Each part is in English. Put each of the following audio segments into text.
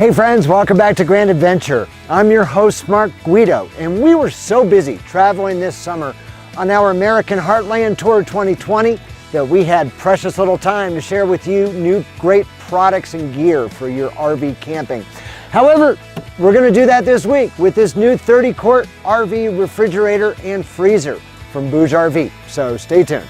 Hey friends, welcome back to Grand Adventure. I'm your host, Mark Guido, and we were so busy traveling this summer on our American Heartland Tour 2020 that we had precious little time to share with you new great products and gear for your RV camping. However, we're going to do that this week with this new 30-quart RV refrigerator and freezer from BougeRV, so stay tuned.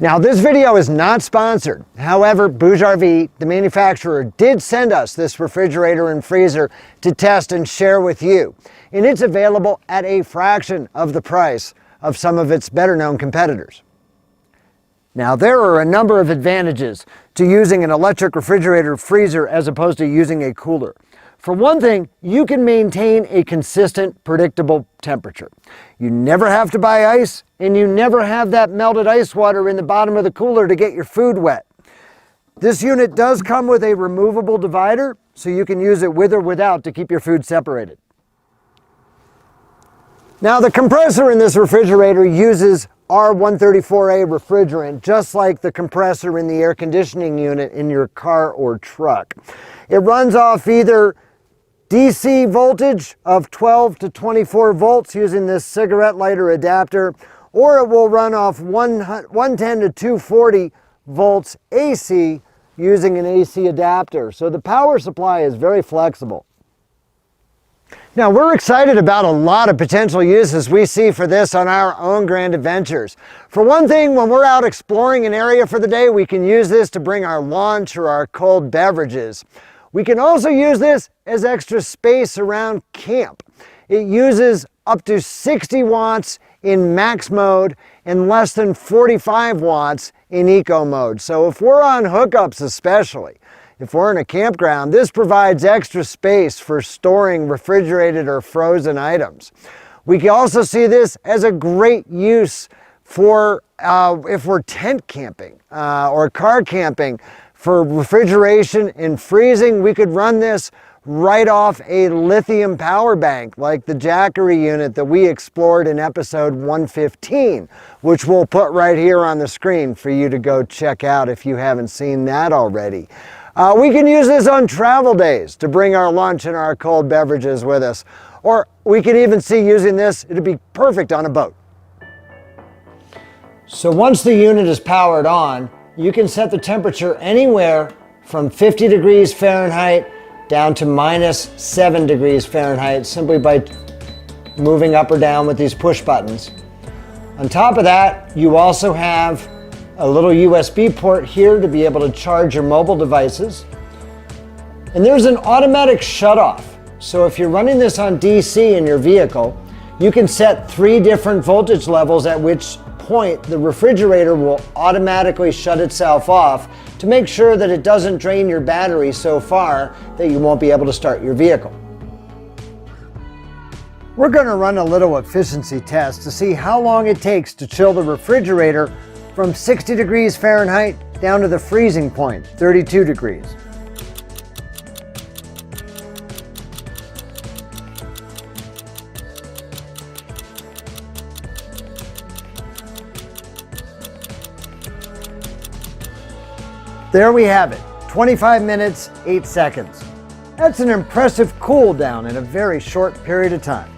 Now this video is not sponsored. However, BougeRV, the manufacturer, did send us this refrigerator and freezer to test and share with you. And it's available at a fraction of the price of some of its better known competitors. Now there are a number of advantages to using an electric refrigerator freezer as opposed to using a cooler. For one thing, you can maintain a consistent, predictable temperature. You never have to buy ice, and you never have that melted ice water in the bottom of the cooler to get your food wet. This unit does come with a removable divider, so you can use it with or without to keep your food separated. Now the compressor in this refrigerator uses R134A refrigerant, just like the compressor in the air conditioning unit in your car or truck. It runs off either DC voltage of 12 to 24 volts using this cigarette lighter adapter, or it will run off 110 to 240 volts AC using an AC adapter. So the power supply is very flexible. Now we're excited about a lot of potential uses we see for this on our own Grand Adventures. For one thing, when we're out exploring an area for the day, we can use this to bring our lunch or our cold beverages. We can also use this as extra space around camp. It uses up to 60 watts in max mode and less than 45 watts in eco mode. So if we're on hookups especially, if we're in a campground, this provides extra space for storing refrigerated or frozen items. We can also see this as a great use for if we're tent camping or car camping. For refrigeration and freezing, we could run this right off a lithium power bank like the Jackery unit that we explored in episode 115, which we'll put right here on the screen for you to go check out if you haven't seen that already. We can use this on travel days to bring our lunch and our cold beverages with us. Or we could even see using this, it'd be perfect on a boat. So once the unit is powered on, you can set the temperature anywhere from 50 degrees Fahrenheit down to minus 7 degrees Fahrenheit simply by moving up or down with these push buttons. On top of that, you also have a little USB port here to be able to charge your mobile devices. And there's an automatic shutoff. So if you're running this on DC in your vehicle, you can set 3 different voltage levels at which point the refrigerator will automatically shut itself off to make sure that it doesn't drain your battery so far that you won't be able to start your vehicle. We're going to run a little efficiency test to see how long it takes to chill the refrigerator from 60 degrees Fahrenheit down to the freezing point, 32 degrees. There we have it, 25 minutes, 8 seconds. That's an impressive cool down in a very short period of time.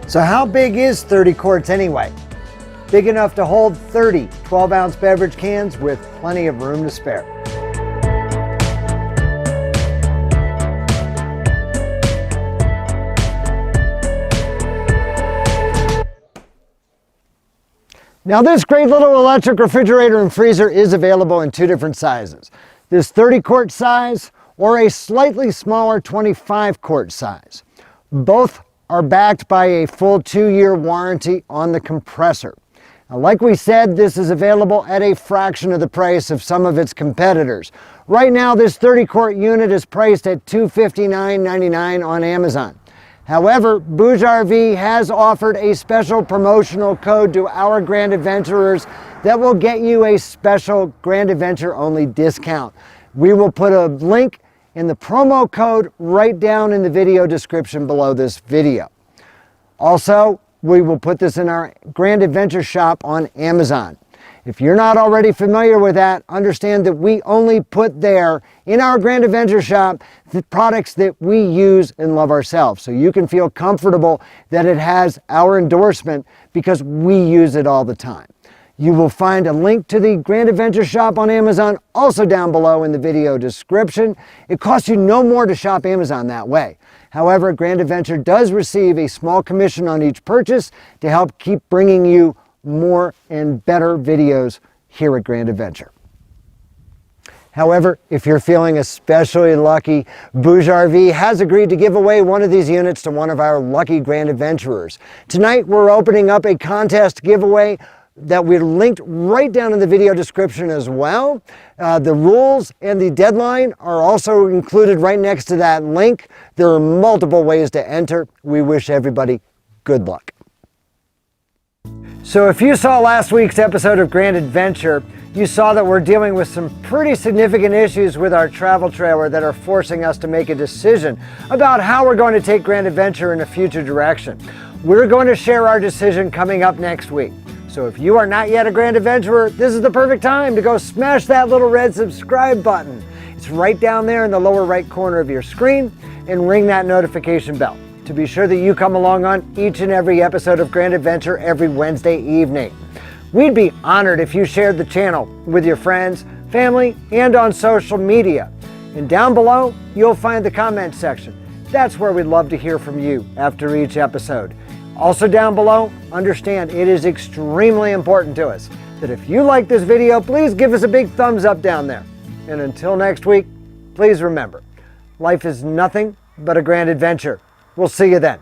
So how big is 30 quarts anyway? Big enough to hold 30 12-ounce beverage cans with plenty of room to spare. Now this great little electric refrigerator and freezer is available in 2 different sizes. This 30 quart size or a slightly smaller 25 quart size. Both are backed by a full 2-year warranty on the compressor. Now, like we said, this is available at a fraction of the price of some of its competitors. Right now, this 30 quart unit is priced at $259.99 on Amazon. However, BougeRV has offered a special promotional code to our Grand Adventurers that will get you a special Grand Adventure only discount. We will put a link in the promo code right down in the video description below this video. Also, we will put this in our Grand Adventure shop on Amazon. If you're not already familiar with that, understand that we only put there in our Grand Adventure shop the products that we use and love ourselves. So you can feel comfortable that it has our endorsement because we use it all the time. You will find a link to the Grand Adventure shop on Amazon also down below in the video description. It costs you no more to shop Amazon that way. However, Grand Adventure does receive a small commission on each purchase to help keep bringing you more and better videos here at Grand Adventure. However, if you're feeling especially lucky, BougeRV has agreed to give away one of these units to one of our lucky Grand Adventurers. Tonight, we're opening up a contest giveaway that we linked right down in the video description as well. The rules and the deadline are also included right next to that link. There are multiple ways to enter. We wish everybody good luck. So if you saw last week's episode of Grand Adventure, you saw that we're dealing with some pretty significant issues with our travel trailer that are forcing us to make a decision about how we're going to take Grand Adventure in a future direction. We're going to share our decision coming up next week. So if you are not yet a Grand Adventurer, this is the perfect time to go smash that little red subscribe button. It's right down there in the lower right corner of your screen, and ring that notification bell to be sure that you come along on each and every episode of Grand Adventure every Wednesday evening. We'd be honored if you shared the channel with your friends, family, and on social media. And down below, you'll find the comment section. That's where we'd love to hear from you after each episode. Also down below, understand it is extremely important to us that if you like this video, please give us a big thumbs up down there. And until next week, please remember, life is nothing but a grand adventure. We'll see you then.